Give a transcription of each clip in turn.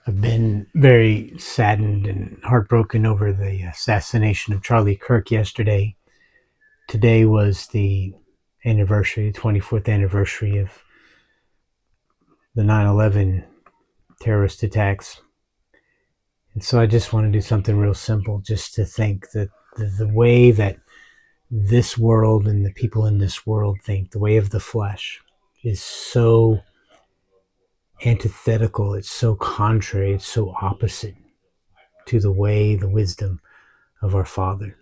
I've been very saddened and heartbroken over the assassination of Charlie Kirk yesterday. Today was the 24th anniversary of the 9/11 terrorist attacks. And so I just want to do something real simple, just to think that the way that this world and the people in this world think, the way of the flesh, is so antithetical, it's so contrary, it's so opposite to the way, the wisdom of our Father.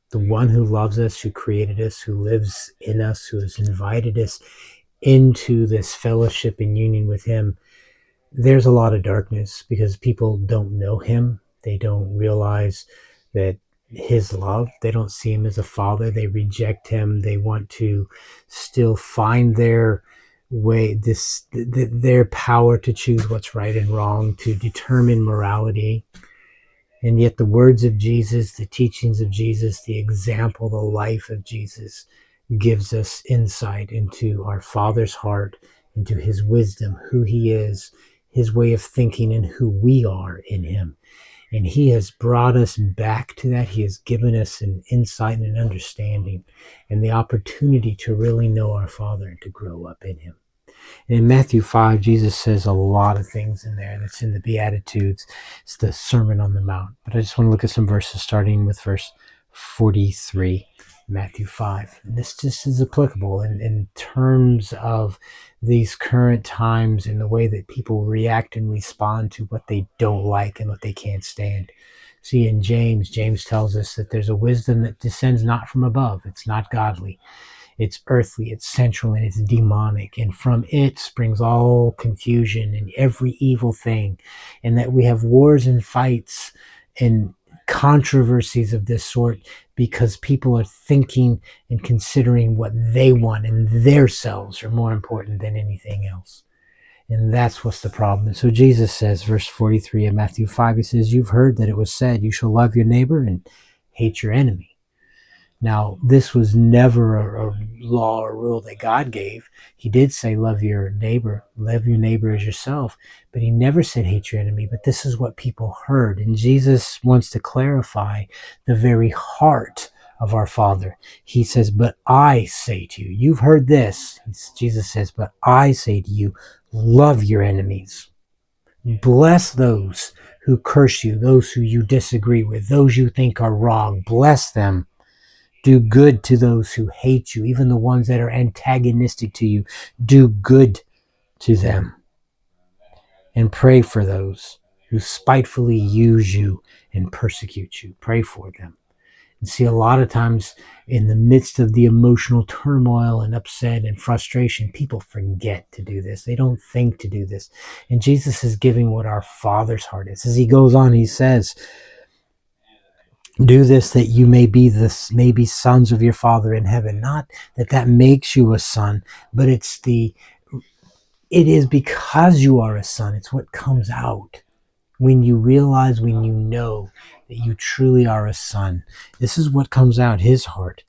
The one who loves us, who created us, who lives in us, who has invited us into this fellowship and union with Him. There's a lot of darkness because people don't know Him. They don't realize that His love, they don't see Him as a father. They reject Him. They want to still find their way, their power to choose what's right and wrong, to determine morality. And yet the words of Jesus, the teachings of Jesus, the example, the life of Jesus gives us insight into our Father's heart, into His wisdom, who He is, His way of thinking, and who we are in Him. And He has brought us back to that. He has given us an insight and an understanding and the opportunity to really know our Father and to grow up in Him. In Matthew 5, Jesus says a lot of things in there that's in the Beatitudes. It's the Sermon on the Mount. But I just want to look at some verses starting with verse 43, Matthew 5. And this just is applicable in terms of these current times and the way that people react and respond to what they don't like and what they can't stand. See, in James tells us that there's a wisdom that descends not from above. It's not godly. It's earthly, it's sensual, and it's demonic. And from it springs all confusion and every evil thing. And that we have wars and fights and controversies of this sort because people are thinking and considering what they want and their selves are more important than anything else. And that's what's the problem. And so Jesus says, verse 43 of Matthew 5, He says, "You've heard that it was said, you shall love your neighbor and hate your enemy." Now, this was never a law or rule that God gave. He did say, love your neighbor as yourself, but He never said, hate your enemy. But this is what people heard. And Jesus wants to clarify the very heart of our Father. He says, but I say to you, you've heard this. Jesus says, but I say to you, love your enemies. Bless those who curse you, those who you disagree with, those you think are wrong. Bless them. Do good to those who hate you, even the ones that are antagonistic to you. Do good to them. And pray for those who spitefully use you and persecute you. Pray for them. And see, a lot of times in the midst of the emotional turmoil and upset and frustration, people forget to do this. They don't think to do this. And Jesus is giving what our Father's heart is. As He goes on, He says, do this that you may be sons of your Father in heaven. Not that makes you a son, but it is because you are a son. It's what comes out when you realize, when you know that you truly are a son. This is what comes out, His heart.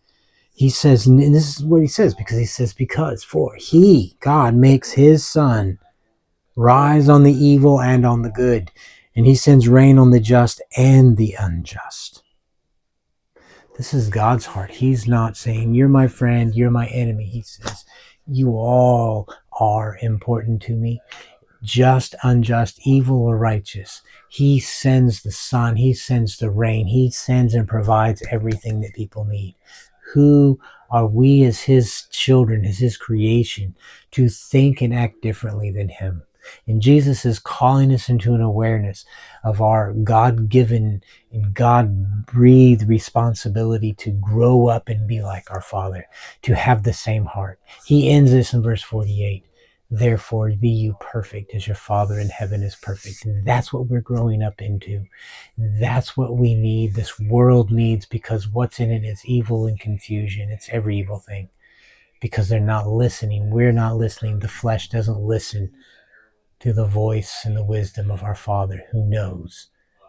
He says, and this is what He says, for He, God, makes His sun rise on the evil and on the good, and He sends rain on the just and the unjust. This is God's heart. He's not saying, you're my friend, you're my enemy. He says, you all are important to me. Just, unjust, evil, or righteous. He sends the sun. He sends the rain. He sends and provides everything that people need. Who are we as His children, as His creation, to think and act differently than Him? And Jesus is calling us into an awareness of our God-given and God-breathed responsibility to grow up and be like our Father, to have the same heart. He ends this in verse 48. Therefore, be you perfect as your Father in heaven is perfect. And that's what we're growing up into. That's what we need, this world needs, because what's in it is evil and confusion. It's every evil thing. Because they're not listening. We're not listening. The flesh doesn't listen to the voice and the wisdom of our Father who knows,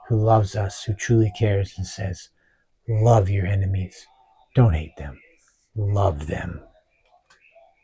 who loves us, who truly cares and says, love your enemies. Don't hate them. Love them.